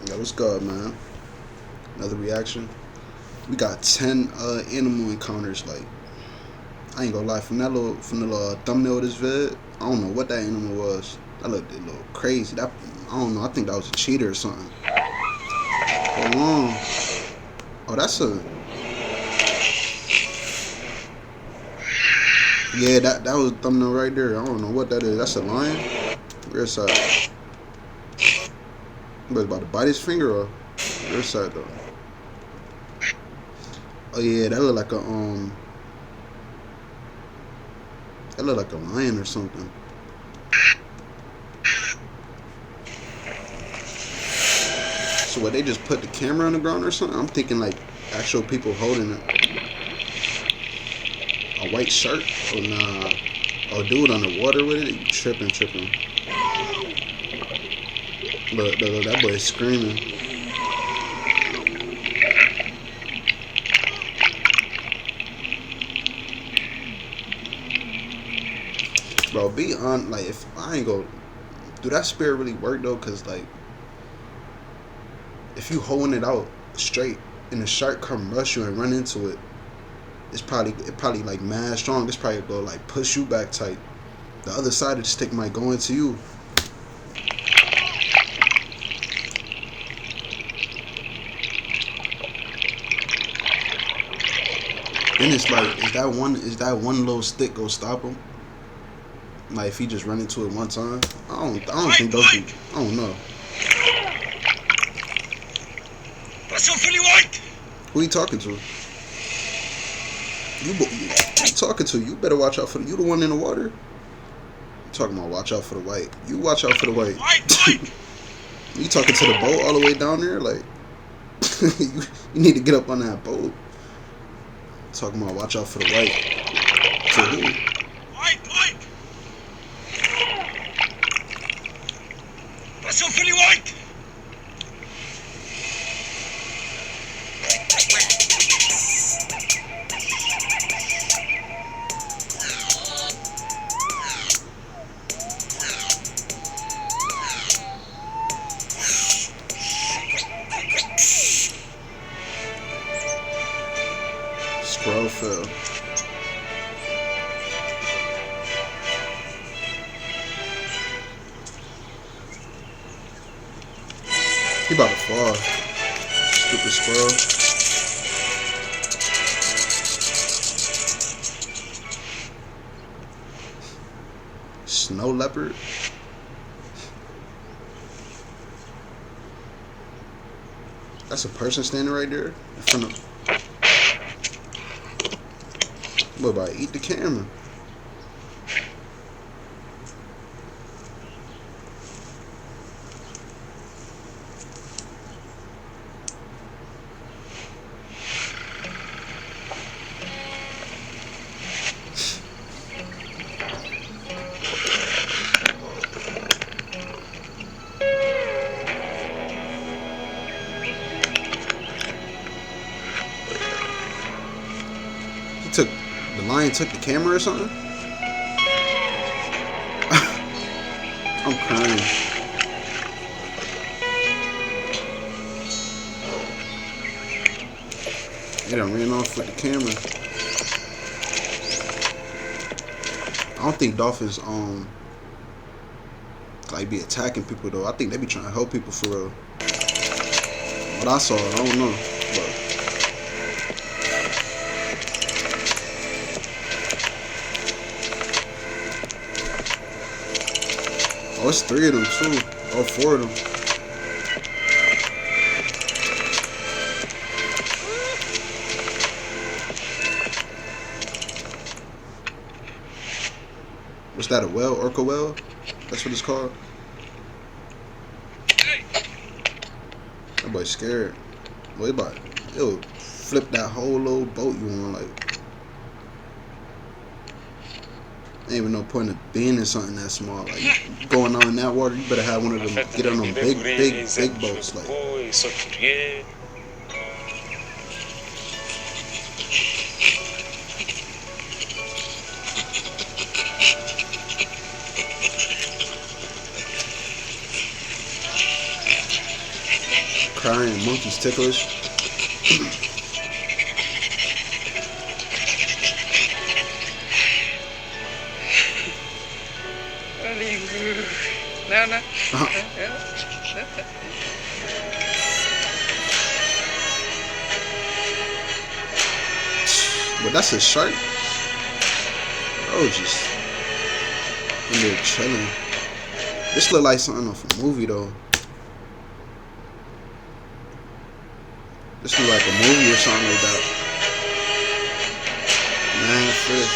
Yo, what's good, man? Another reaction. We got 10 animal encounters. Like, I ain't gonna lie, from the little thumbnail of this vid, I don't know what that animal was. That looked a little crazy. That I don't know. I think that was a cheetah or something. Hold on. Oh, that's a yeah. That was a thumbnail right there. I don't know what that is. That's a lion. Where's that? But about to bite his finger off. Where's that though? Oh yeah, that look like a that look like a lion or something. So what, they just put the camera on the ground or something? I'm thinking like actual people holding a white shirt. Oh nah. Oh, dude on the water with it? You tripping. Look, that boy is screaming. Bro, be on, like, if I ain't go, do that spirit really work though? Cause like, if you holding it out straight and the shark come rush you and run into it, it probably like mad strong. It's probably go like push you back tight. The other side of the stick might go into you. Then it's like, is that one little stick gonna stop him? Like if he just run into it one time, I don't think those. I don't know. Who you talking to? You talking to? You better watch out for you the one in the water. I'm talking about watch out for the white. You watch out for the white. You talking to the boat all the way down there? Like you need to get up on that boat. Talking about watch out for the white. To who? Scroll fell. He about to fall. Stupid squirrel. Snow leopard. That's a person standing right there in front of. What about eat the camera? The lion took the camera or something? I'm crying. He done ran off with the camera. I don't think dolphins like be attacking people though. I think they be trying to help people for real. What I saw, I don't know. But oh, it's 3 of them too. Or 4 of them. What's that, a whale? Orca whale? That's what it's called? That boy scared. Boy, it'll flip that whole little boat you on. Like, ain't even no point of being in something that small. Like, going on in that water, you better have one of them, get on them big boats. Like, crying, monkeys ticklish. No, no. But that's a shark. Bro, just in there chilling. This look like something off a movie though. This look like a movie or something like that. Man, fish.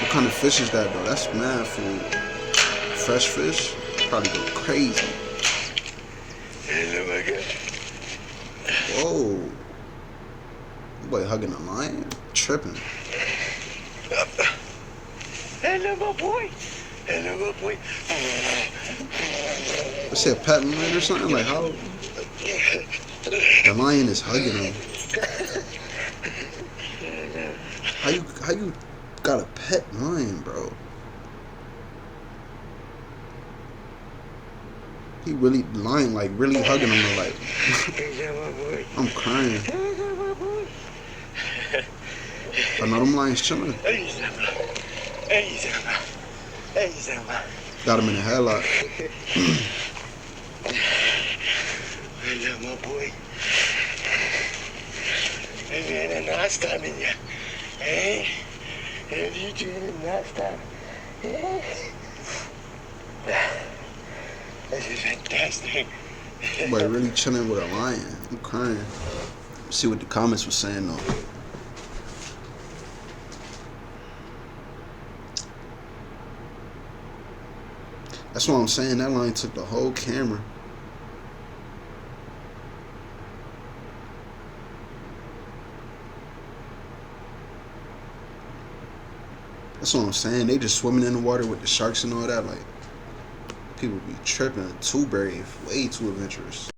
What kind of fish is that though? That's mad food. Fresh fish? Probably go crazy. Whoa. Boy hugging a lion? Tripping. Hello, my boy. Hello, my boy. Let's say a pet lion or something? Like how? The lion is hugging him. How you got a pet lion, bro? He really lying, like really hugging him, like I'm crying. I know them lions chilling. Got him in a headlock. Hello, my boy. Viene nasta, niña. Hey, have you doing nasta? This is fantastic. Boy, really chilling with a lion. I'm crying. See what the comments were saying though. That's what I'm saying. That lion took the whole camera. That's what I'm saying. They just swimming in the water with the sharks and all that. Like, people be tripping. Too brave. Way too adventurous.